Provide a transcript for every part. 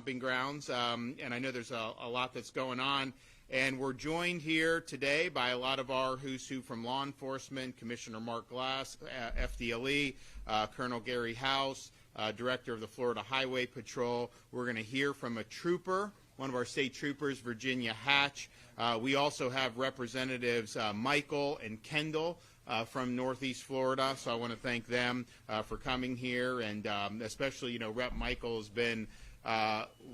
stomping grounds, and I know there's a lot that's going on. And we're joined here today by a lot of our who's who from law enforcement, Commissioner Mark Glass, FDLE, Colonel Gary House, Director of the Florida Highway Patrol. We're going to hear from a trooper, one of our state troopers, Virginia Hatch. We also have Representatives Michael and Kendall from Northeast Florida, so I want to thank them for coming here, and especially, Rep. Michael has been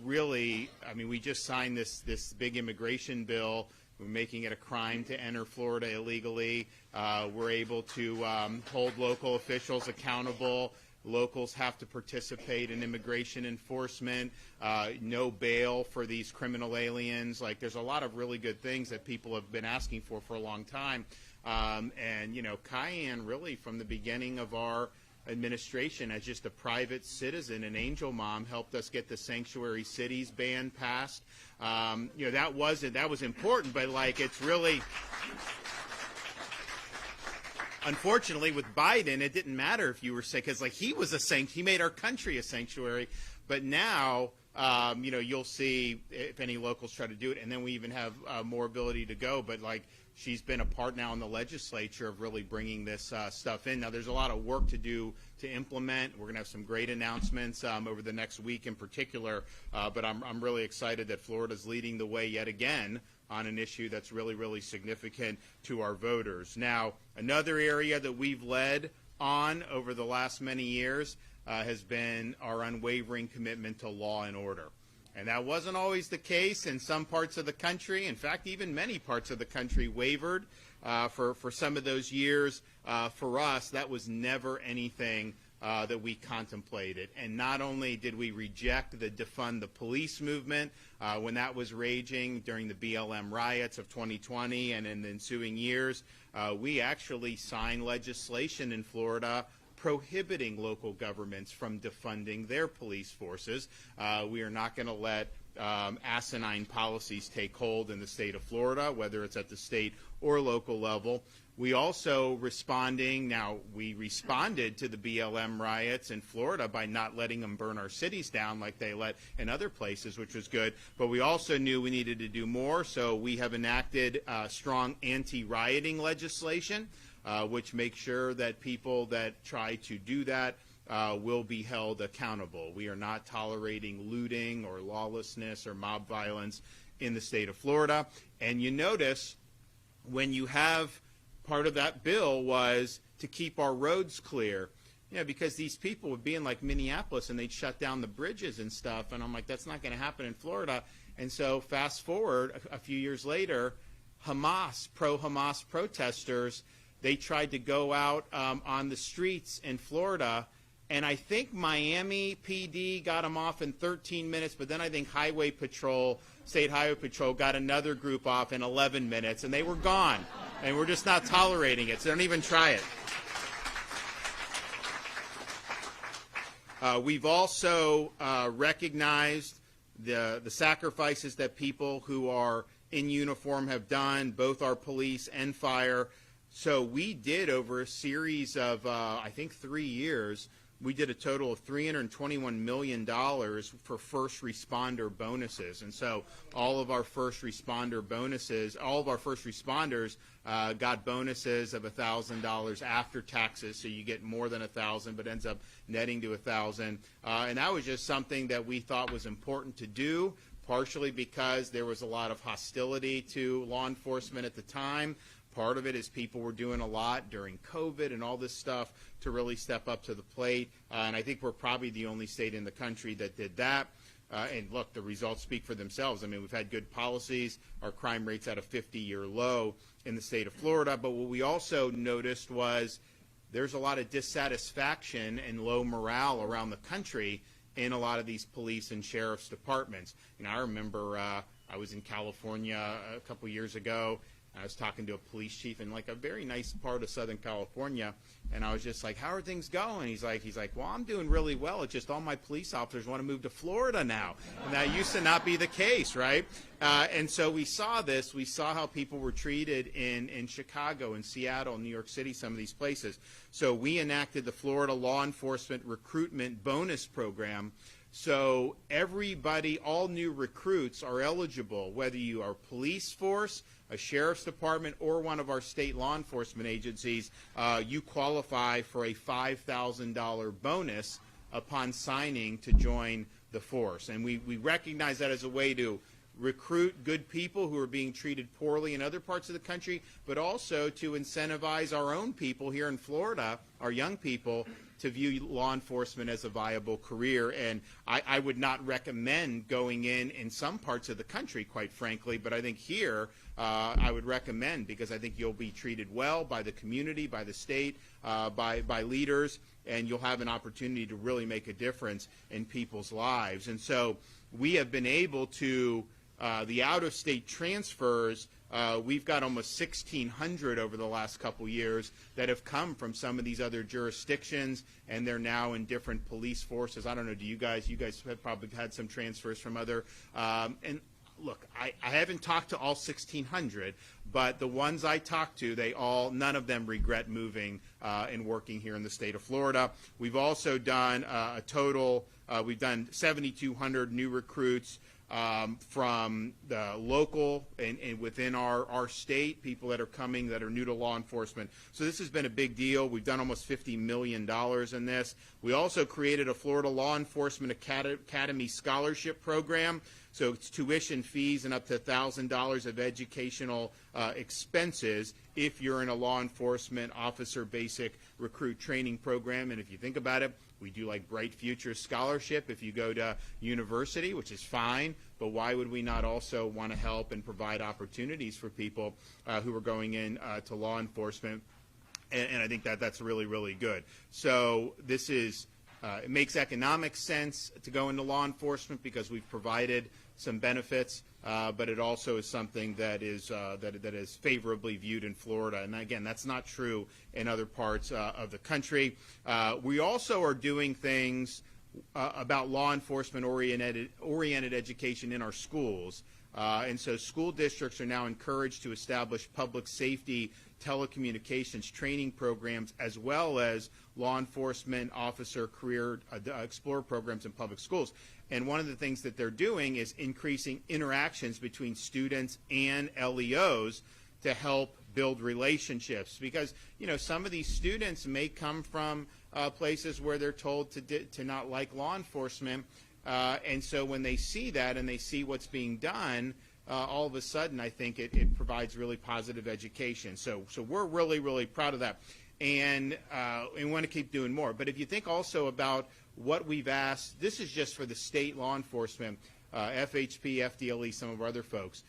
really, we just signed this big immigration bill. We're making it a crime to enter Florida illegally. We're able to hold local officials accountable. Locals have to participate in immigration enforcement, no bail for these criminal aliens. Like, there's a lot of really good things that people have been asking for a long time. Cayenne, really, from the beginning of our administration as just a private citizen, an angel mom, helped us get the sanctuary cities ban passed. That was important, but it's really, unfortunately, with Biden, it didn't matter if you were sick, because he was he made our country a sanctuary. But now, you'll see if any locals try to do it, and then we even have more ability to go. But she's been a part now in the legislature of really bringing this stuff in. Now, there's a lot of work to do to implement. We're going to have some great announcements over the next week in particular, but I'm really excited that Florida's leading the way yet again on an issue that's really, really significant to our voters. Now, another area that we've led on over the last many years has been our unwavering commitment to law and order. And that wasn't always the case in some parts of the country. In fact, even many parts of the country wavered for some of those years. For us, that was never anything that we contemplated. And not only did we reject the defund the police movement when that was raging during the BLM riots of 2020 and in the ensuing years, we actually signed legislation in Florida prohibiting local governments from defunding their police forces. We are not going to let asinine policies take hold in the state of Florida, whether it's at the state or local level. We also we responded to the BLM riots in Florida by not letting them burn our cities down like they let in other places, which was good. But we also knew we needed to do more, so we have enacted strong anti-rioting legislation, which makes sure that people that try to do that will be held accountable. We are not tolerating looting or lawlessness or mob violence in the state of Florida. And you notice when you have part of that bill was to keep our roads clear, because these people would be in Minneapolis and they'd shut down the bridges and stuff. And I'm like, that's not going to happen in Florida. And so fast forward a few years later, pro-Hamas protesters, they tried to go out on the streets in Florida, and I think Miami PD got them off in 13 minutes, but then I think State Highway Patrol got another group off in 11 minutes, and they were gone. And we're just not tolerating it, so don't even try it. We've also recognized the sacrifices that people who are in uniform have done, both our police and fire. So we did, over a series of, I think, 3 years, we did a total of $321 million for first responder bonuses. And so all of our first responders got bonuses of $1,000 after taxes. So you get more than $1,000, but ends up netting to $1,000. And that was just something that we thought was important to do, partially because there was a lot of hostility to law enforcement at the time. Part of it is people were doing a lot during COVID and all this stuff to really step up to the plate. And I think we're probably the only state in the country that did that. And look, the results speak for themselves. We've had good policies. Our crime rate's at a 50-year low in the state of Florida. But what we also noticed was there's a lot of dissatisfaction and low morale around the country in a lot of these police and sheriff's departments. I remember I was in California a couple years ago. I was talking to a police chief in a very nice part of Southern California, and I was just like, how are things going? He's like, well, I'm doing really well. It's just all my police officers want to move to Florida now. And that used to not be the case, right? And so we saw this. We saw how people were treated in Chicago, in Seattle, New York City, some of these places. So we enacted the Florida Law Enforcement Recruitment Bonus Program. So everybody, all new recruits are eligible, whether you are police force, a sheriff's department, or one of our state law enforcement agencies. You qualify for a $5,000 bonus upon signing to join the force. And we recognize that as a way to recruit good people who are being treated poorly in other parts of the country, but also to incentivize our own people here in Florida, our young people, to view law enforcement as a viable career. And I would not recommend going in some parts of the country, quite frankly, but I think here I would recommend, because I think you'll be treated well by the community, by the state, by leaders, and you'll have an opportunity to really make a difference in people's lives. And so we have been able to, the out-of-state transfers, we've got almost 1,600 over the last couple years that have come from some of these other jurisdictions, and they're now in different police forces. I don't know, do you guys have probably had some transfers from other, and look, I haven't talked to all 1,600, but the ones I talked to, none of them regret moving and working here in the state of Florida. We've also done a total, we've done 7,200 new recruits from the local and within our state, people that are coming that are new to law enforcement. So this has been a big deal. We've done almost $50 million in this. We also created a Florida Law Enforcement Academy scholarship program. So it's tuition fees and up to $1,000 of educational expenses if you're in a law enforcement officer basic recruit training program. And if you think about it, we do like Bright Future Scholarship if you go to university, which is fine, but why would we not also want to help and provide opportunities for people who are going in to law enforcement? And I think that's really, really good. So this is, it makes economic sense to go into law enforcement because we've provided some benefits, but it also is something that is that is favorably viewed in Florida. And again, that's not true in other parts of the country. We also are doing things about law enforcement oriented education in our schools. And so school districts are now encouraged to establish public safety telecommunications training programs, as well as law enforcement officer career explorer programs in public schools. And one of the things that they're doing is increasing interactions between students and LEOs to help build relationships, because some of these students may come from places where they're told to not like law enforcement, and so when they see that and they see what's being done, all of a sudden I think it provides really positive education. So we're really, really proud of that, and we want to keep doing more. But if you think also about what we've asked, this is just for the state law enforcement, FHP, FDLE, some of our other folks.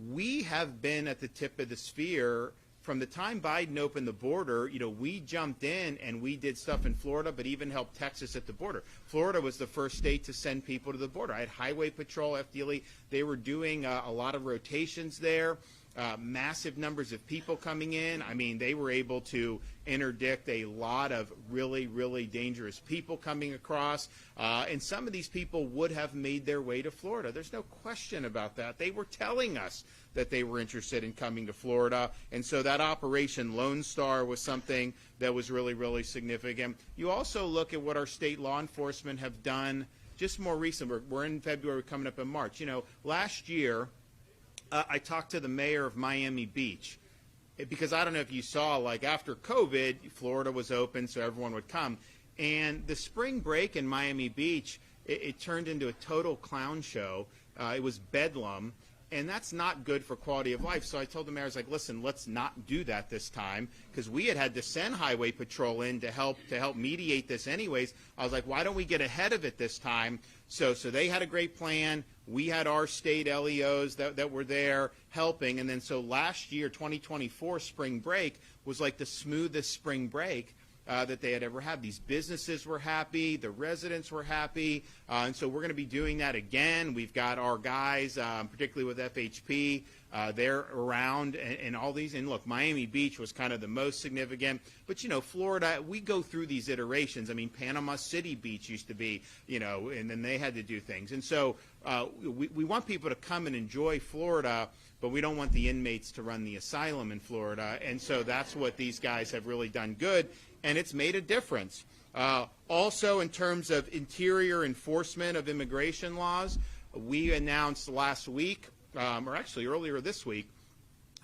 We have been at the tip of the sphere from the time Biden opened the border. We jumped in and we did stuff in Florida, but even helped Texas at the border. Florida was the first state to send people to the border. I had Highway Patrol, FDLE. They were doing a lot of rotations there. Massive numbers of people coming in. I mean, they were able to interdict a lot of really, really dangerous people coming across. And some of these people would have made their way to Florida. There's no question about that. They were telling us that they were interested in coming to Florida. And so that Operation Lone Star was something that was really, really significant. You also look at what our state law enforcement have done just more recently. We're in February, coming up in March. Last year, I talked to the mayor of Miami Beach, because I don't know if you saw, like after COVID, Florida was open, so everyone would come. And the spring break in Miami Beach, it turned into a total clown show. It was bedlam, and that's not good for quality of life. So I told the mayor, I was like, listen, let's not do that this time, because we had to send Highway Patrol in to help mediate this anyways. I was like, why don't we get ahead of it this time? So they had a great plan. We had our state LEOs that were there helping. And then so last year, 2024 spring break was like the smoothest spring break that they had ever had. These businesses were happy. The residents were happy. And so we're going to be doing that again. We've got our guys, particularly with FHP, they're around and all these. And look, Miami Beach was kind of the most significant. But, Florida, we go through these iterations. I mean, Panama City Beach used to be, and then they had to do things. And so we want people to come and enjoy Florida, but we don't want the inmates to run the asylum in Florida. And so that's what these guys have really done good, and it's made a difference. Also, in terms of interior enforcement of immigration laws, we announced last week, or actually earlier this week,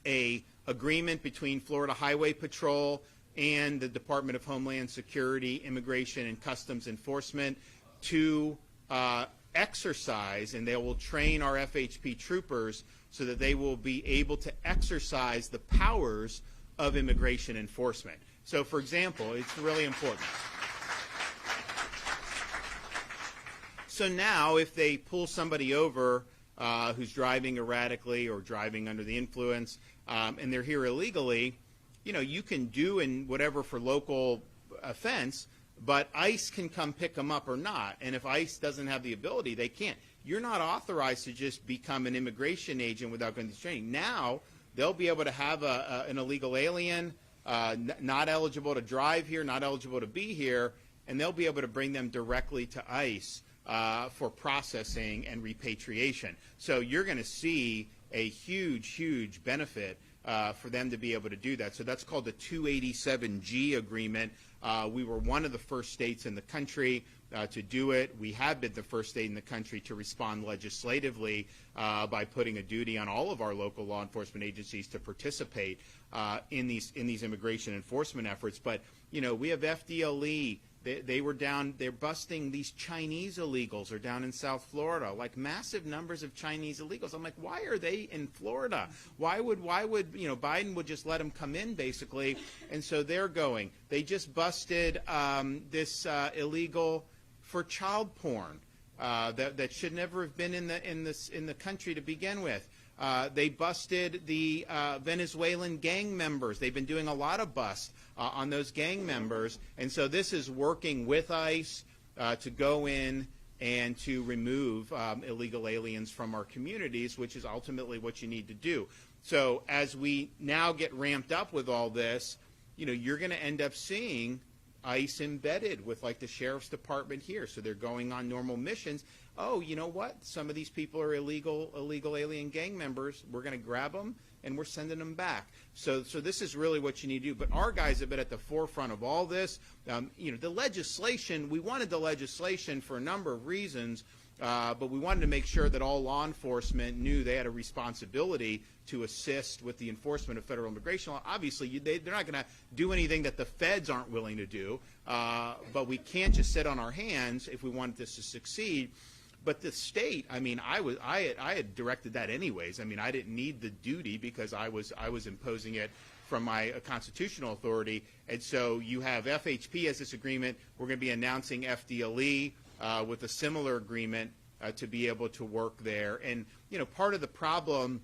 a agreement between Florida Highway Patrol and the Department of Homeland Security, Immigration and Customs Enforcement to exercise, and they will train our FHP troopers so that they will be able to exercise the powers of immigration enforcement. So, for example, it's really important. So now, if they pull somebody over who's driving erratically or driving under the influence, and they're here illegally, you can do in whatever for local offense, but ICE can come pick them up or not. And if ICE doesn't have the ability, they can't. You're not authorized to just become an immigration agent without going through training. Now, they'll be able to have an illegal alien, not eligible to drive here, not eligible to be here, and they'll be able to bring them directly to ICE for processing and repatriation. So you're going to see a huge, huge benefit for them to be able to do that. So that's called the 287G agreement. We were one of the first states in the country to do it. We have been the first state in the country to respond legislatively by putting a duty on all of our local law enforcement agencies to participate in these immigration enforcement efforts. But we have FDLE. They were down, they're busting these Chinese illegals are down in South Florida, like massive numbers of Chinese illegals. I'm like, why are they in Florida? Why would Biden would just let them come in, basically? And so they're going. They just busted this illegal for child porn that should never have been in the country to begin with. They busted the Venezuelan gang members. They've been doing a lot of busts on those gang members. And so this is working with ICE to go in and to remove illegal aliens from our communities, which is ultimately what you need to do. So as we now get ramped up with all this, you're going to end up seeing ICE embedded with like the sheriff's department here. So they're going on normal missions. Oh, you know what? Some of these people are illegal alien gang members. We're going to grab them and we're sending them back. So this is really what you need to do. But our guys have been at the forefront of all this. The legislation, we wanted the legislation for a number of reasons, but we wanted to make sure that all law enforcement knew they had a responsibility to assist with the enforcement of federal immigration law. Obviously, they're not going to do anything that the feds aren't willing to do, but we can't just sit on our hands if we want this to succeed. But the state, I had directed that anyways. I didn't need the duty because I was imposing it from my constitutional authority. And so you have FHP as this agreement. We're going to be announcing FDLE with a similar agreement to be able to work there. And part of the problem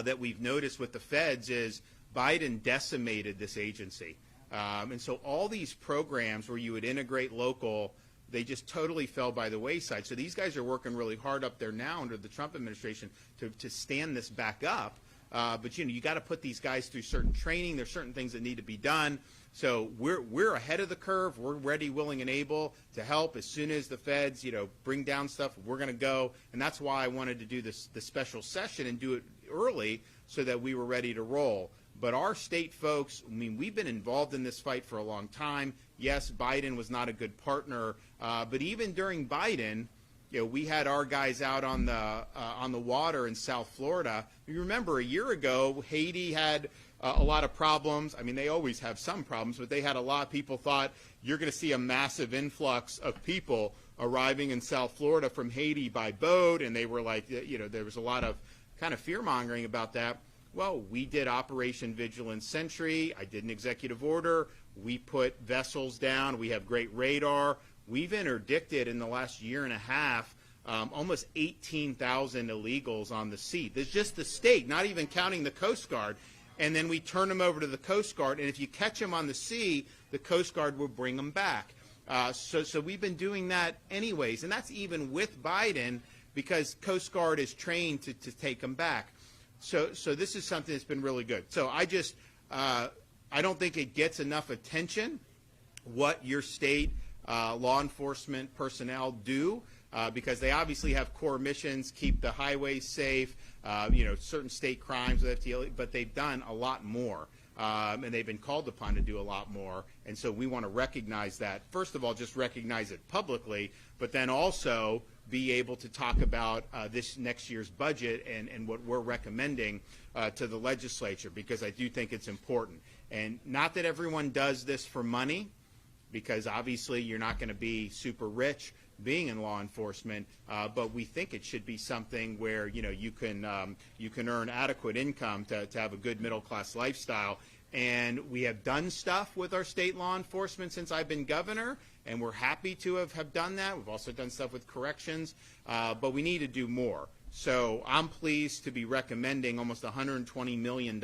that we've noticed with the feds is Biden decimated this agency. And so all these programs where you would integrate local, they just totally fell by the wayside. So these guys are working really hard up there now under the Trump administration to stand this back up. But you got to put these guys through certain training. There's certain things that need to be done. So we're ahead of the curve. We're ready, willing, and able to help as soon as the feds bring down stuff. We're going to go, and that's why I wanted to do this special session and do it early so that we were ready to roll. But our state folks, we've been involved in this fight for a long time. Yes, Biden was not a good partner, but even during Biden, we had our guys out on the water in South Florida. You remember a year ago, Haiti had a lot of problems. They always have some problems, but they had a lot. People thought you're going to see a massive influx of people arriving in South Florida from Haiti by boat, and they were like, there was a lot of kind of fear-mongering about that. Well, we did Operation Vigilant Sentry. I did an executive order. We put vessels down. We have great radar. We've interdicted in the last year and a half almost 18,000 illegals on the sea. There's just the state, not even counting the Coast Guard. And then we turn them over to the Coast Guard. And if you catch them on the sea, the Coast Guard will bring them back. So we've been doing that anyways. And that's even with Biden because Coast Guard is trained to take them back. So this is something that's been really good. So I don't think it gets enough attention what your state law enforcement personnel do because they obviously have core missions, keep the highways safe, certain state crimes with FTL, but they've done a lot more. and they've been called upon to do a lot more. And so we want to recognize that. First of all, just recognize it publicly, but then also be able to talk about this next year's budget and what we're recommending to the legislature, because I do think it's important. And not that everyone does this for money, because obviously you're not going to be super rich being in law enforcement, but we think it should be something where you can earn adequate income to have a good middle class lifestyle. And we have done stuff with our state law enforcement since I've been governor, and we're happy to have done that. We've also done stuff with corrections, but we need to do more. So I'm pleased to be recommending almost $120 million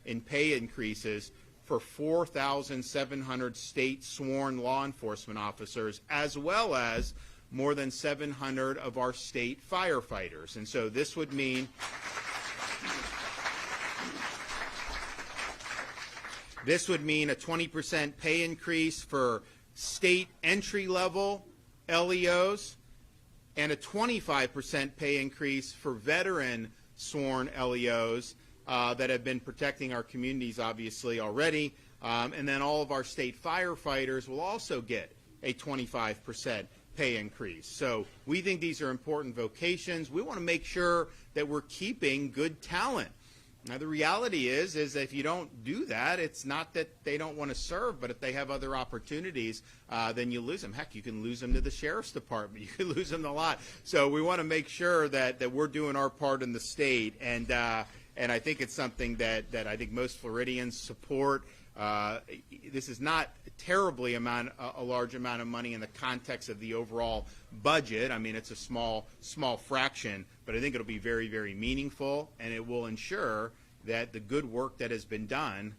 in pay increases for 4,700 state sworn law enforcement officers, as well as more than 700 of our state firefighters. And so this would mean a 20% pay increase for state entry-level LEOs and a 25% pay increase for veteran sworn LEOs that have been protecting our communities, obviously, already. And then all of our state firefighters will also get a 25% pay increase. So we think these are important vocations. We want to make sure that we're keeping good talent. Now, the reality is if you don't do that, it's not that they don't want to serve, but if they have other opportunities, then you lose them. Heck, you can lose them to the sheriff's department. You can lose them a lot. So we want to make sure that we're doing our part in the state, and I think it's something that I think most Floridians support. This is not terribly a large amount of money in the context of the overall budget. I mean, it's a small fraction, but I think it'll be very, very meaningful, and it will ensure that the good work that has been done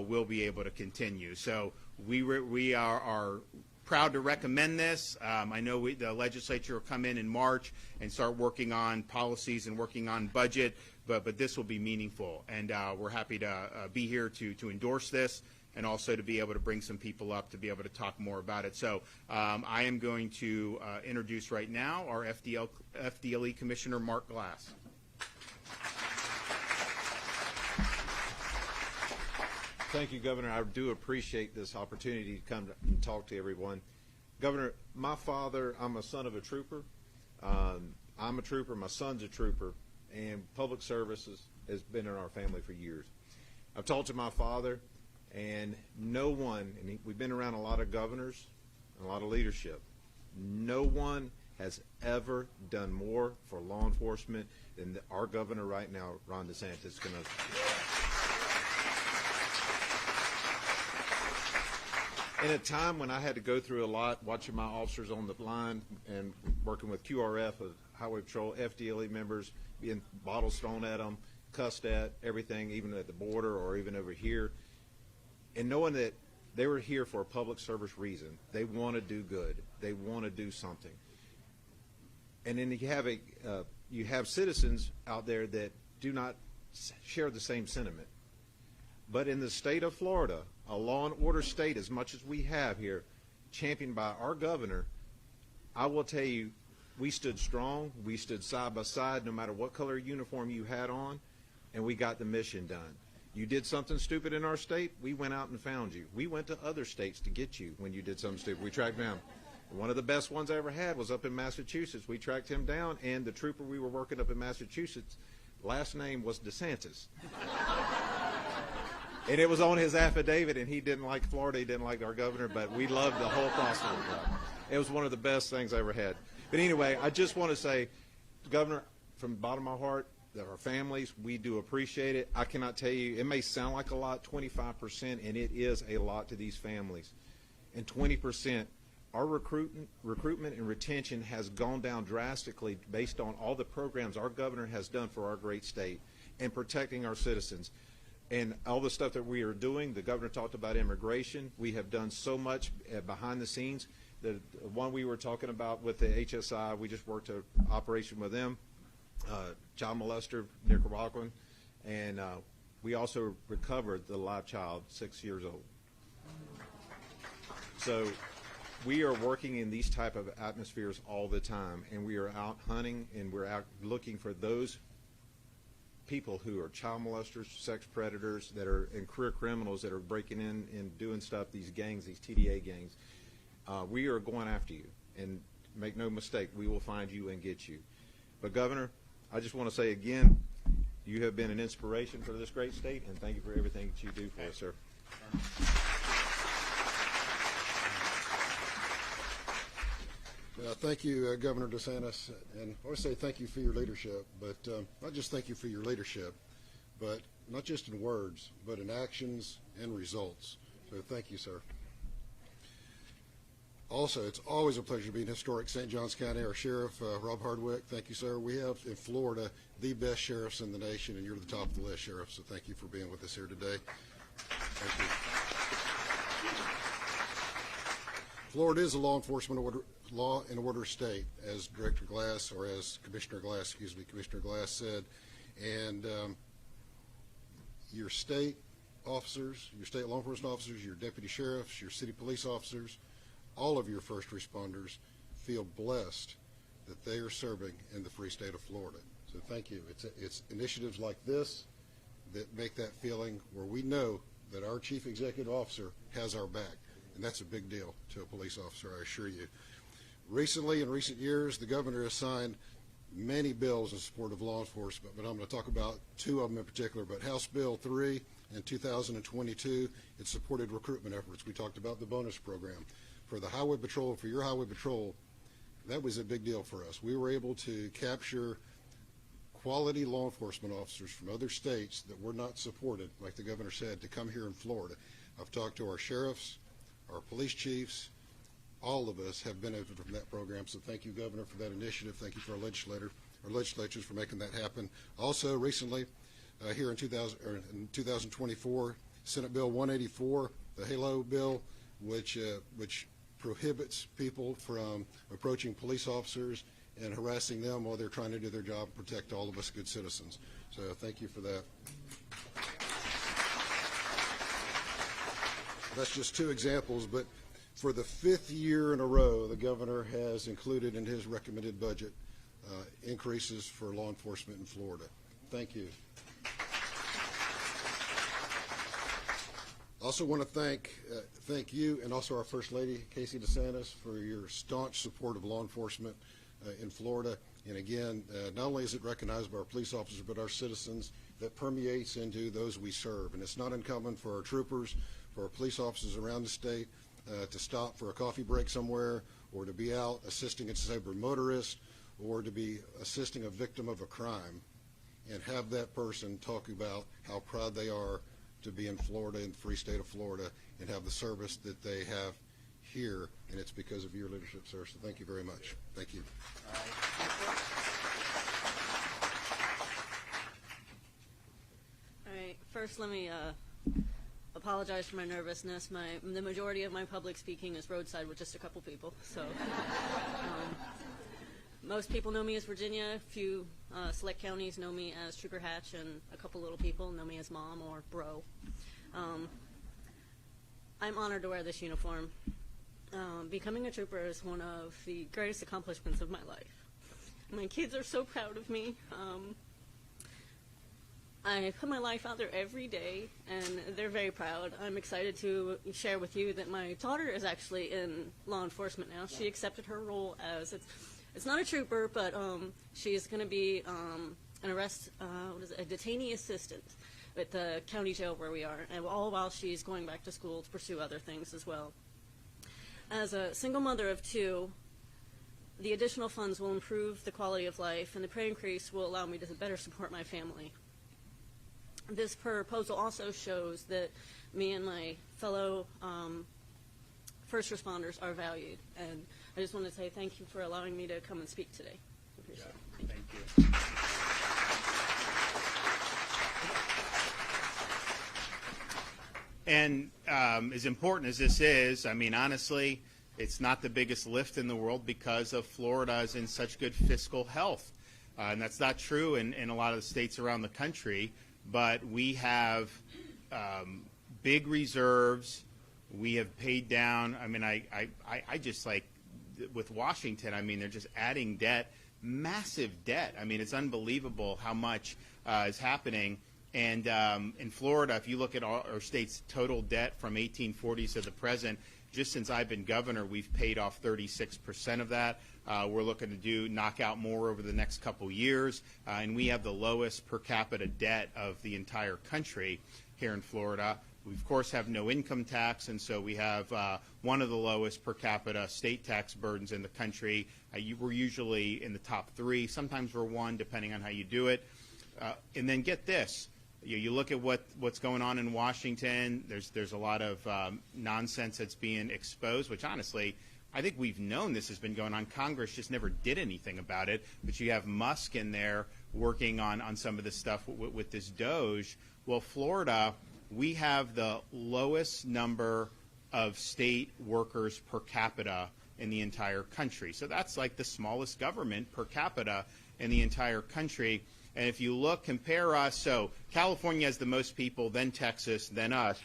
will be able to continue. So we are proud to recommend this. I know the legislature will come in March and start working on policies and working on budget, but this will be meaningful, and we're happy to be here to endorse this, and also to be able to bring some people up to be able to talk more about it. So I am going to introduce right now our FDLE Commissioner, Mark Glass. Thank you, Governor. I do appreciate this opportunity to come and talk to everyone. Governor, my father, I'm a son of a trooper. I'm a trooper, my son's a trooper, and public services has been in our family for years. I've talked to my father, and no one, and we've been around a lot of governors and a lot of leadership, no one has ever done more for law enforcement than our governor right now, Ron DeSantis. In a time when I had to go through a lot, watching my officers on the line and working with QRF, Highway Patrol, FDLE members, being bottles thrown at them, cussed at, everything, even at the border or even over here, and knowing that they were here for a public service reason. They want to do good. They want to do something. And then you have citizens out there that do not share the same sentiment. But in the state of Florida, a law and order state as much as we have here, championed by our governor, I will tell you, we stood strong. We stood side by side no matter what color uniform you had on, and we got the mission done. You did something stupid in our state, we went out and found you. We went to other states to get you when you did something stupid. We tracked down. One of the best ones I ever had was up in Massachusetts. We tracked him down, and the trooper we were working up in Massachusetts, last name was DeSantis. And it was on his affidavit, and he didn't like Florida, he didn't like our governor, but we loved the whole process. It was one of the best things I ever had. But anyway, I just want to say, Governor, from the bottom of my heart, that our families, we do appreciate it. I cannot tell you, it may sound like a lot, 25%, and it is a lot to these families. And 20%, our recruitment and retention has gone down drastically based on all the programs our governor has done for our great state and protecting our citizens. And all the stuff that we are doing, the governor talked about immigration. We have done so much behind the scenes. The one we were talking about with the HSI, we just worked an operation with them, child molester, Nicaraguan, and we also recovered the live child, 6 years old. So we are working in these type of atmospheres all the time, and we are out hunting, and we're out looking for those people who are child molesters, sex predators, that are and career criminals that are breaking in and doing stuff, these gangs, these TDA gangs. We are going after you, and make no mistake, we will find you and get you. But Governor, I just want to say again, you have been an inspiration for this great state, and thank you for everything that you do for us, sir. Thank you, Governor DeSantis, and I want to say thank you for your leadership, but not just thank you for your leadership, but not just in words, but in actions and results. So thank you, sir. Also, it's always a pleasure to be in historic St. Johns County. Our Sheriff, Rob Hardwick, thank you, sir. We have in Florida the best sheriffs in the nation, and you're at the top of the list, Sheriff, so thank you for being with us here today. Thank you. Florida is a law and order state, as Director Glass, or as Commissioner Glass said, and your state officers, your state law enforcement officers, your deputy sheriffs, your city police officers, all of your first responders feel blessed that they are serving in the free state of Florida. So thank you. It's initiatives like this that make that feeling where we know that our chief executive officer has our back, and that's a big deal to a police officer, I assure you. Recently, in recent years, the governor has signed many bills in support of law enforcement, but I'm going to talk about two of them in particular. But House Bill 3 in 2022, it supported recruitment efforts. We talked about the bonus program. For the highway patrol, for your highway patrol, that was a big deal for us. We were able to capture quality law enforcement officers from other states that were not supported, like the governor said, to come here in Florida. I've talked to our sheriffs, our police chiefs. All of us have benefited from that program, so thank you, Governor, for that initiative. Thank you for our legislatures for making that happen. Also, recently, here in 2024, Senate Bill 184, the HALO bill, which prohibits people from approaching police officers and harassing them while they're trying to do their job and protect all of us good citizens. So thank you for that. That's just two examples, but for the 5th year in a row, the governor has included in his recommended budget increases for law enforcement in Florida. Thank you. Also want to thank you and also our First Lady, Casey DeSantis, for your staunch support of law enforcement in Florida. And again, not only is it recognized by our police officers, but our citizens, that permeates into those we serve. And it's not uncommon for our troopers, for our police officers around the state, to stop for a coffee break somewhere, or to be out assisting a disabled motorist, or to be assisting a victim of a crime, and have that person talk about how proud they are to be in Florida, in the free state of Florida, and have the service that they have here, and it's because of your leadership, sir. So thank you very much. Thank you. All right. First, let me apologize for my nervousness. The majority of my public speaking is roadside with just a couple people. So most people know me as Virginia. A few select counties know me as Trooper Hatch, and a couple little people know me as Mom or Bro. I'm honored to wear this uniform. Becoming a trooper is one of the greatest accomplishments of my life. My kids are so proud of me. I put my life out there every day, and they're very proud. I'm excited to share with you that my daughter is actually in law enforcement now. She accepted her role as, it's not a trooper, but she's going to be a detainee assistant at the county jail where we are, and all while she's going back to school to pursue other things as well. As a single mother of 2, the additional funds will improve the quality of life, and the pay increase will allow me to better support my family. This proposal also shows that me and my fellow first responders are valued, and I just want to say thank you for allowing me to come and speak today. Appreciate it. Thank you. And as important as this is, I mean, honestly, it's not the biggest lift in the world because of Florida is in such good fiscal health. And that's not true in a lot of the states around the country. But we have big reserves. We have paid down. I mean, I just like with Washington, I mean, they're just adding debt massive debt. I mean, it's unbelievable how much is happening. And in Florida, if you look at our state's total debt from 1840s to the present, just since I've been governor, we've paid off 36% of that. We're looking to knock out more over the next couple years, and we have the lowest per capita debt of the entire country here in Florida. We, of course, have no income tax, and so we have one of the lowest per capita state tax burdens in the country. We're usually in the top 3. Sometimes we're 1, depending on how you do it. And then get this. You look at what's going on in Washington. There's a lot of nonsense that's being exposed, which honestly, I think we've known this has been going on. Congress just never did anything about it. But you have Musk in there working on some of this stuff with this Doge. Well, Florida, we have the lowest number of state workers per capita in the entire country. So that's like the smallest government per capita in the entire country. And if you compare us, so California has the most people, then Texas, then us.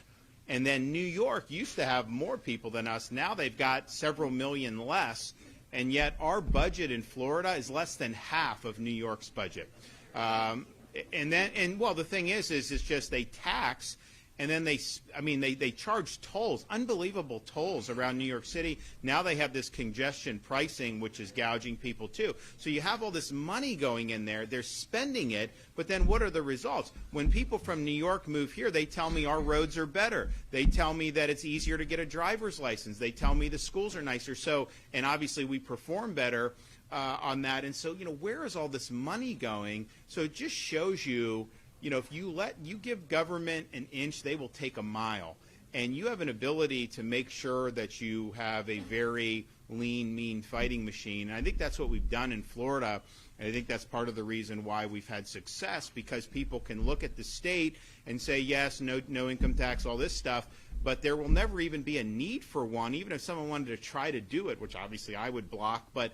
And then New York used to have more people than us. Now they've got several million less. And yet our budget in Florida is less than half of New York's budget. Well, the thing is it's just they tax. And then they charge tolls, unbelievable tolls around New York City. Now they have this congestion pricing, which is gouging people too. So you have all this money going in there. They're spending it, but then what are the results? When people from New York move here, they tell me our roads are better. They tell me that it's easier to get a driver's license. They tell me the schools are nicer. So, and obviously we perform better on that. And so, where is all this money going? So it just shows you, if you give government an inch, they will take a mile. And you have an ability to make sure that you have a very lean, mean fighting machine. And I think that's what we've done in Florida. And I think that's part of the reason why we've had success, because people can look at the state and say, yes, no income tax, all this stuff, but there will never even be a need for one, even if someone wanted to try to do it, which obviously I would block, but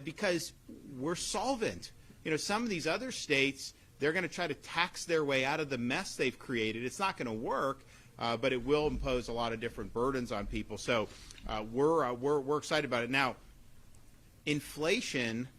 because we're solvent. Some of these other states, they're going to try to tax their way out of the mess they've created. It's not going to work, but it will impose a lot of different burdens on people. So we're excited about it. Now, inflation,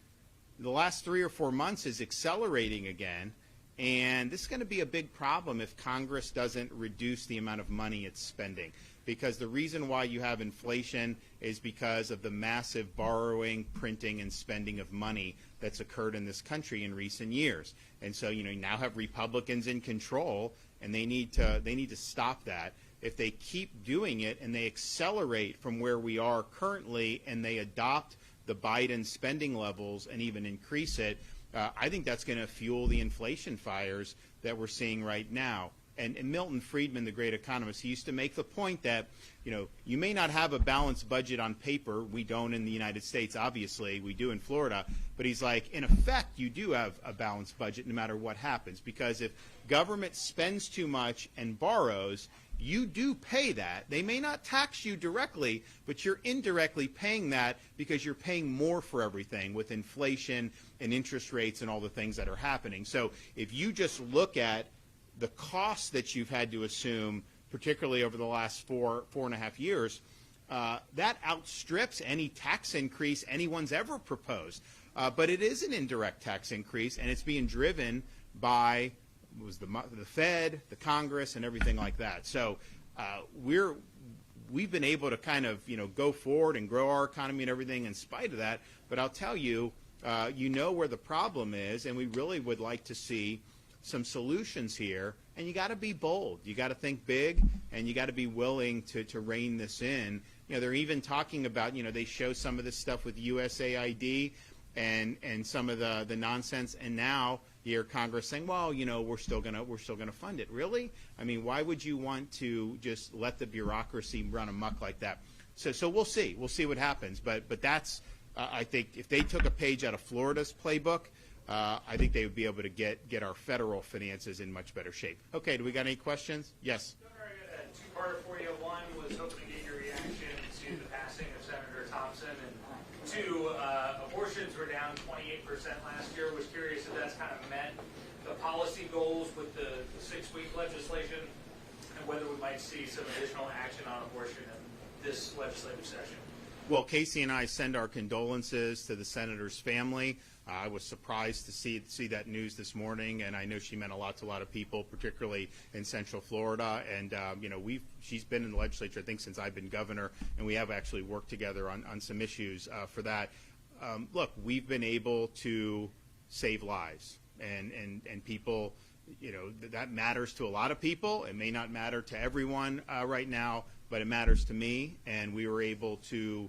the last 3 or 4 months is accelerating again, and this is going to be a big problem if Congress doesn't reduce the amount of money it's spending. Because the reason why you have inflation is because of the massive borrowing, printing, and spending of money that's occurred in this country in recent years. And so, you now have Republicans in control, and they need to stop that. If they keep doing it and they accelerate from where we are currently and they adopt the Biden spending levels and even increase it, I think that's going to fuel the inflation fires that we're seeing right now. And Milton Friedman, the great economist, he used to make the point that, you may not have a balanced budget on paper. We don't in the United States, obviously. We do in Florida. But he's like, in effect, you do have a balanced budget no matter what happens. Because if government spends too much and borrows, you do pay that. They may not tax you directly, but you're indirectly paying that because you're paying more for everything with inflation and interest rates and all the things that are happening. So if you just look at the costs that you've had to assume, particularly over the last 4.5 years, that outstrips any tax increase anyone's ever proposed. But it is an indirect tax increase, and it's being driven by the Fed, the Congress, and everything like that. So we've been able to kind of go forward and grow our economy and everything in spite of that. But I'll tell you, where the problem is, and we really would like to see some solutions here, and you got to be bold. You got to think big, and you got to be willing to rein this in. They're even talking about, they show some of this stuff with USAID and some of the nonsense, and now you hear Congress saying, well, we're still gonna fund it. Really? I mean, why would you want to just let the bureaucracy run amok like that? So we'll see. We'll see what happens. But that's I think if they took a page out of Florida's playbook, I think they would be able to get our federal finances in much better shape. Okay, do we got any questions? Yes. Governor, I got a two-parter for you. One was hoping to get your reaction to the passing of Senator Thompson, and two, abortions were down 28% last year. Was curious if that's kind of met the policy goals with the 6-week legislation, and whether we might see some additional action on abortion in this legislative session. Well, Casey and I send our condolences to the senator's family. I was surprised to see that news this morning, and I know she meant a lot to a lot of people, particularly in Central Florida. And she's been in the legislature, I think, since I've been governor, and we have actually worked together on some issues for that. Look, we've been able to save lives, and people, that matters to a lot of people. It may not matter to everyone right now, but it matters to me, and we were able to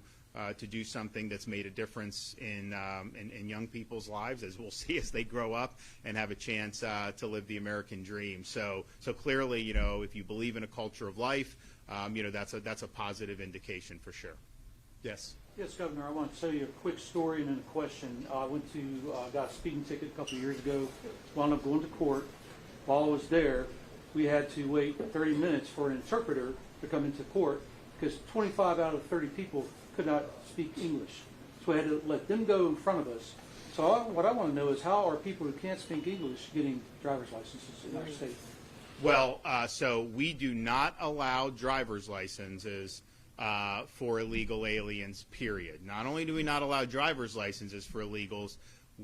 do something that's made a difference in young people's lives, as we'll see as they grow up and have a chance to live the American dream. So clearly, if you believe in a culture of life, that's a positive indication for sure. Yes. Yes, Governor, I want to tell you a quick story and then a question. I went to, got a speeding ticket a couple of years ago, wound up going to court. While I was there, we had to wait 30 minutes for an interpreter to come into court because 25 out of 30 people could not speak English. So we had to let them go in front of us. So what I want to know is, how are people who can't speak English getting driver's licenses in our state? Well, so we do not allow driver's licenses for illegal aliens, period. Not only do we not allow driver's licenses for illegals,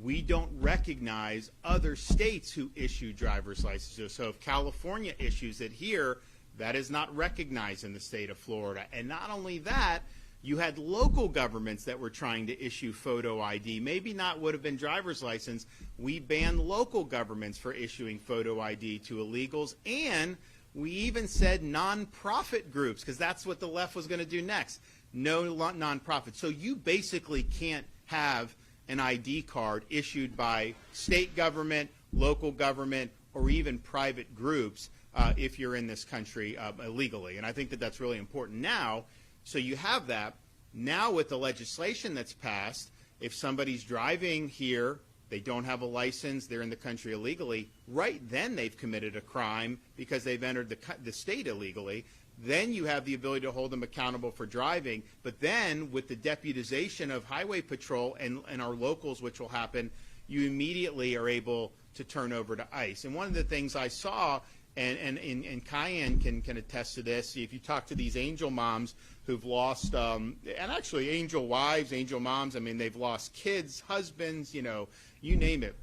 we don't recognize other states who issue driver's licenses. So if California issues it here, that is not recognized in the state of Florida. And not only that, you had local governments that were trying to issue photo ID. Maybe not would have been driver's license. We banned local governments for issuing photo ID to illegals, and we even said nonprofit groups, because that's what the left was going to do next. No nonprofit. So you basically can't have an ID card issued by state government, local government, or even private groups if you're in this country illegally. And I think that that's really important now. So you have that. Now with the legislation that's passed, if somebody's driving here, they don't have a license, they're in the country illegally, right then they've committed a crime because they've entered the state illegally. Then you have the ability to hold them accountable for driving. But then with the deputization of Highway Patrol and our locals, which will happen, you immediately are able to turn over to ICE. And one of the things I saw, and Cayenne can attest to this, if you talk to these angel moms who've lost, and actually angel wives, angel moms, I mean, they've lost kids, husbands, you name it.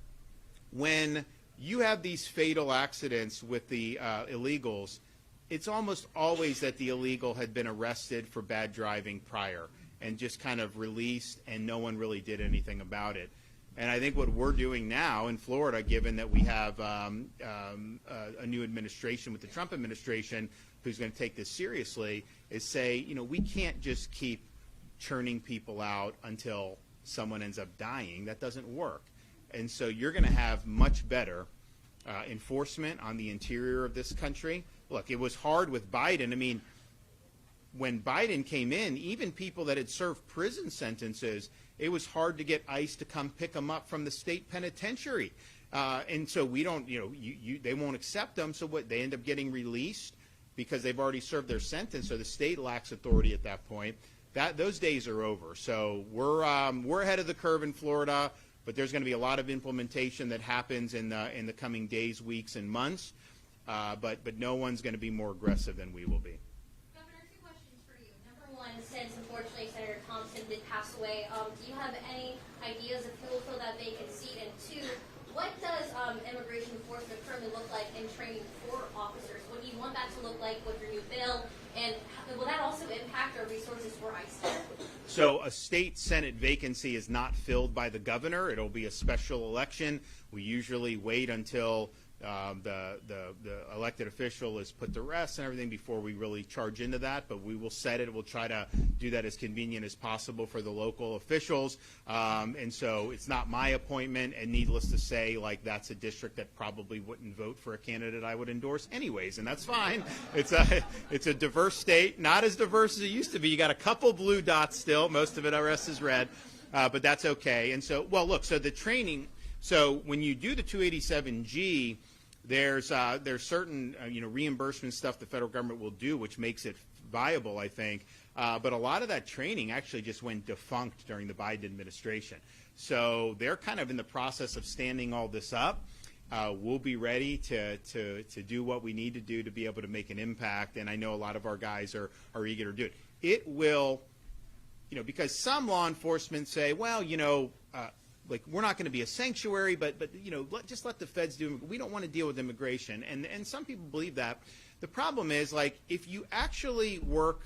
When you have these fatal accidents with the illegals, it's almost always that the illegal had been arrested for bad driving prior and just kind of released, and no one really did anything about it. And I think what we're doing now in Florida, given that we have a new administration with the Trump administration who's going to take this seriously, is say, we can't just keep churning people out until someone ends up dying. That doesn't work. And so you're going to have much better enforcement on the interior of this country. Look, it was hard with Biden. I mean, when Biden came in, even people that had served prison sentences, it was hard to get ICE to come pick them up from the state penitentiary. And so we don't, they won't accept them. So what, they end up getting released because they've already served their sentence. So the state lacks authority at that point. Those days are over. So we're ahead of the curve in Florida, but there's going to be a lot of implementation that happens in the coming days, weeks, and months. But no one's going to be more aggressive than we will be. Governor, two questions for you. Number one, since unfortunately Senator Thompson did pass away, do you have any ideas of who will fill that vacant seat? And two, what does immigration enforcement currently look like in training for officers? What do you want that to look like with your new bill? And will that also impact our resources for ICE? So a state Senate vacancy is not filled by the governor. It'll be a special election. We usually wait until the elected official is put to rest and everything before we really charge into that, but we will set it. We'll try to do that as convenient as possible for the local officials. And so it's not my appointment, and needless to say, that's a district that probably wouldn't vote for a candidate I would endorse anyways, and that's fine. It's a diverse state, not as diverse as it used to be. You got a couple blue dots still, most of it the rest is red, but that's okay. And so, well, look, so the training. So when you do the 287G, there's certain reimbursement stuff the federal government will do, which makes it viable, I think. But a lot of that training actually just went defunct during the Biden administration. So they're kind of in the process of standing all this up. We'll be ready to do what we need to do to be able to make an impact. And I know a lot of our guys are eager to do it. It will, because some law enforcement say, well, like we're not going to be a sanctuary, but you know, just let the feds do it. We don't want to deal with immigration. And some people believe that. The problem is, like, if you actually work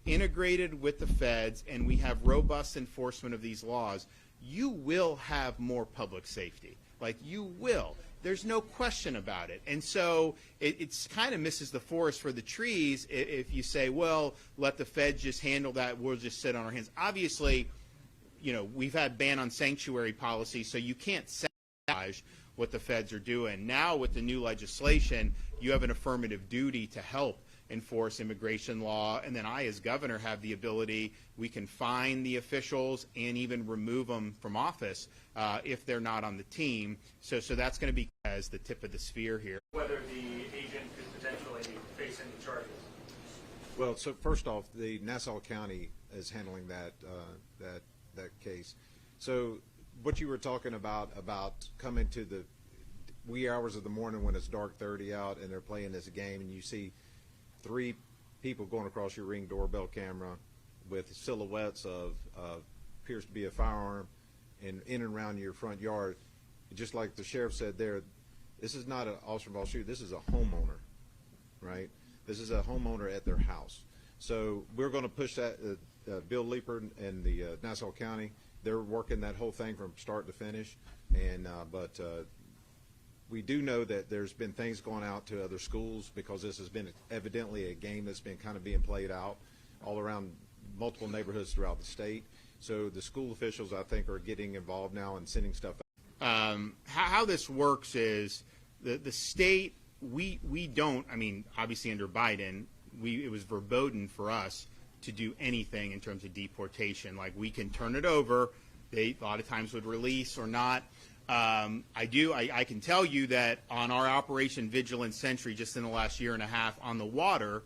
integrated with the feds and we have robust enforcement of these laws, you will have more public safety. Like, you will. There's no question about it. And so it's kind of misses the forest for the trees if you say, well, let the feds just handle that. We'll just sit on our hands. Obviously, you know, we've had ban on sanctuary policy, so you can't sabotage what the feds are doing. Now with the new legislation, you have an affirmative duty to help enforce immigration law, and then I, as governor, have the ability. We can fine the officials and even remove them from office if they're not on the team. So that's going to be as the tip of the spear here. Whether the agent could potentially face any charges. Well, so first off, the Nassau County is handling that case. So what you were talking about coming to the wee hours of the morning when it's dark 30 out and they're playing this game and you see 3 people going across your Ring doorbell camera with silhouettes of appears to be a firearm and in and around your front yard, just like the sheriff said there, this is not an officer-involved shooting, this is a homeowner, right? This is a homeowner at their house. So we're going to push that. Bill Leeper and the Nassau County, they're working that whole thing from start to finish. And but we do know that there's been things going out to other schools because this has been evidently a game that's been kind of being played out all around multiple neighborhoods throughout the state. So the school officials, I think, are getting involved now and sending stuff out. How this works is the state, we don't, I mean, obviously under Biden, it was verboten for us to do anything in terms of deportation. Like, we can turn it over. They a lot of times would release or not. I can tell you that on our Operation Vigilant Sentry just in the last year and a half on the water,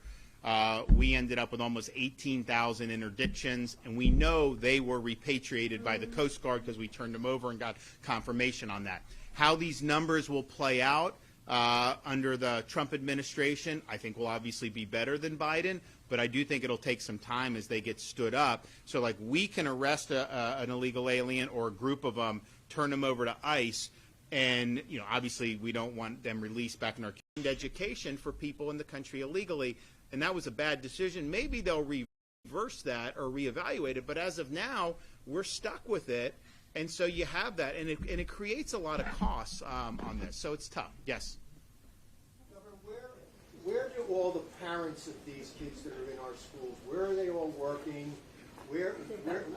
we ended up with almost 18,000 interdictions, and we know they were repatriated by the Coast Guard because we turned them over and got confirmation on that. How these numbers will play out under the Trump administration, I think will obviously be better than Biden, but I do think it'll take some time as they get stood up. So, like, we can arrest an illegal alien or a group of them, turn them over to ICE, and, you know, obviously we don't want them released back in our education for people in the country illegally, and that was a bad decision. Maybe they'll reverse that or reevaluate it, but as of now, we're stuck with it, and so you have that, and it creates a lot of costs on this, so it's tough. Yes? Where do all the parents of these kids that are in our schools, where are they all working?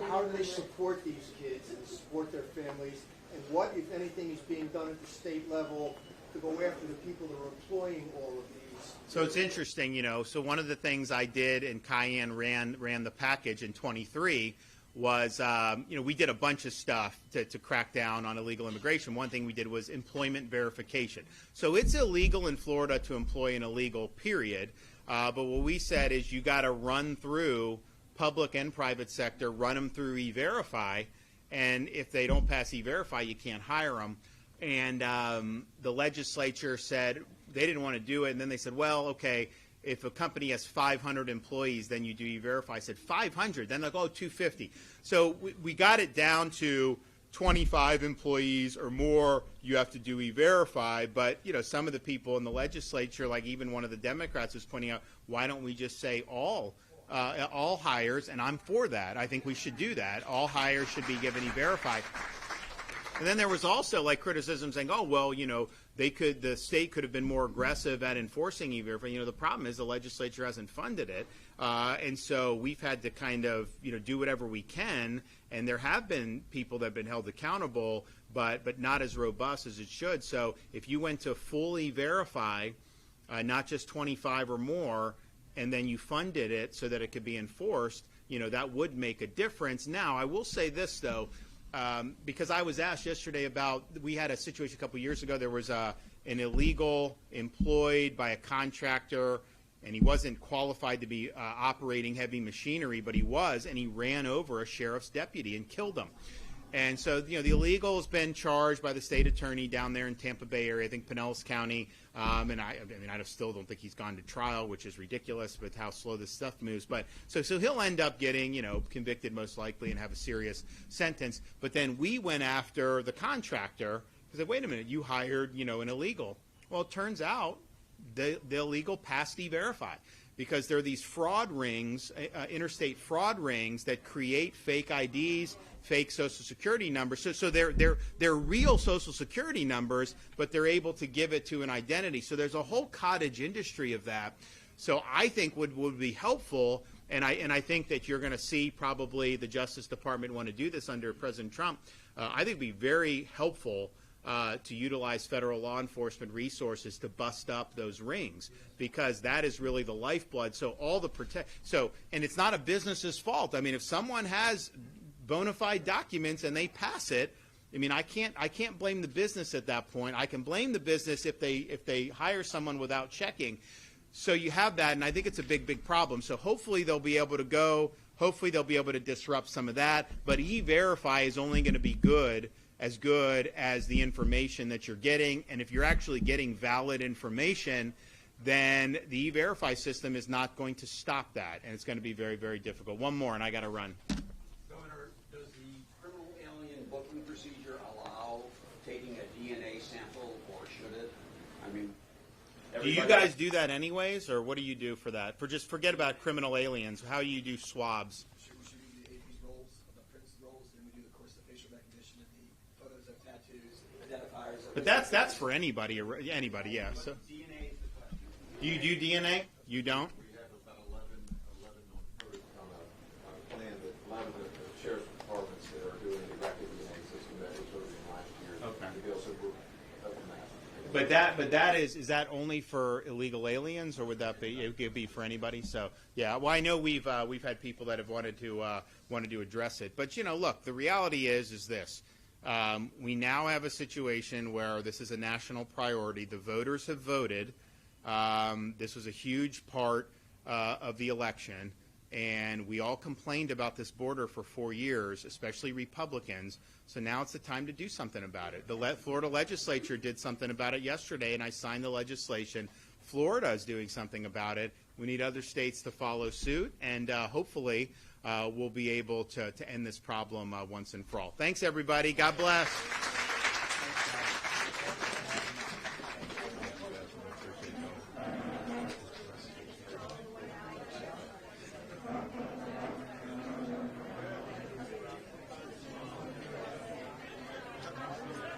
How do they support these kids and support their families? And what, if anything, is being done at the state level to go after the people that are employing all of these? So it's interesting, you know. So one of the things I did, and Cayenne ran the package in 23, was, you know, we did a bunch of stuff to crack down on illegal immigration. One thing we did was employment verification. So it's illegal in Florida to employ an illegal, period. But what we said is you got to run through public and private sector, run them through E-Verify, and if they don't pass E-Verify, you can't hire them. And the legislature said they didn't want to do it, and then they said, well, okay, if a company has 500 employees, then you do E-Verify. I said, 500? Then they'll go, 250. So we got it down to 25 employees or more, you have to do E-Verify. But, you know, some of the people in the legislature, like even one of the Democrats was pointing out, why don't we just say all hires? And I'm for that. I think we should do that. All hires should be given E-Verify. And then there was also like criticism saying, oh, well, you know, the state could have been more aggressive at enforcing E-Verify. You know, the problem is the legislature hasn't funded it. And so we've had to kind of, you know, do whatever we can. And there have been people that have been held accountable, but not as robust as it should. So if you went to fully verify, not just 25 or more, and then you funded it so that it could be enforced, you know, that would make a difference. Now, I will say this, though. Because I was asked yesterday about, we had a situation a couple years ago, there was an illegal employed by a contractor, and he wasn't qualified to be operating heavy machinery, but he was, and he ran over a sheriff's deputy and killed him. And so, the illegal has been charged by the state attorney down there in Tampa Bay area, I think Pinellas County, and I still don't think he's gone to trial, which is ridiculous with how slow this stuff moves. But so he'll end up getting, convicted most likely and have a serious sentence. But then we went after the contractor and said, wait a minute, you hired, an illegal. Well, it turns out the illegal passed E-Verify, because there are these fraud rings, interstate fraud rings that create fake IDs, fake Social Security numbers. So they're real Social Security numbers, but they're able to give it to an identity. So there's a whole cottage industry of that. So I think would be helpful, and I think that you're going to see probably the Justice Department want to do this under President Trump. I think it would be very helpful to utilize federal law enforcement resources to bust up those rings, because that is really the lifeblood. So and it's not a business's fault. I mean, if someone has bona fide documents and they pass it, I can't blame the business at that point. I can blame the business if they hire someone without checking. So you have that, and I think it's a big problem. So hopefully they'll be able to disrupt some of that. But E-Verify is only going to be good as the information that you're getting. And if you're actually getting valid information, then the E-Verify system is not going to stop that, and it's going to be very, very difficult. One more, and I got to run. Governor, does the criminal alien booking procedure allow taking a DNA sample, or should it? Do you guys do that anyways, or what do you do for that? Just forget about criminal aliens. How do you do swabs? We do the AP's rolls, the Prince's rolls, and we do, of course, the facial recognition and the photos of tattoos, identifiers. But that's for anybody, yeah. So, DNA is the question. do you do DNA? You don't? We have about 11 on a plan that 11 of the sheriff's departments that are doing the rapid DNA system that was voted in last year. Okay. To go, so we're up in that. But that is that only for illegal aliens, or would that be it could be for anybody? So yeah, well, I know we've had people that have wanted to address it. But look, the reality is this: we now have a situation where this is a national priority. The voters have voted. This was a huge part of the election, and we all complained about this border for 4 years, especially Republicans. So now it's the time to do something about it. The Florida legislature did something about it yesterday, and I signed the legislation. Florida is doing something about it. We need other states to follow suit, and hopefully we'll be able to end this problem once and for all. Thanks, everybody. God bless.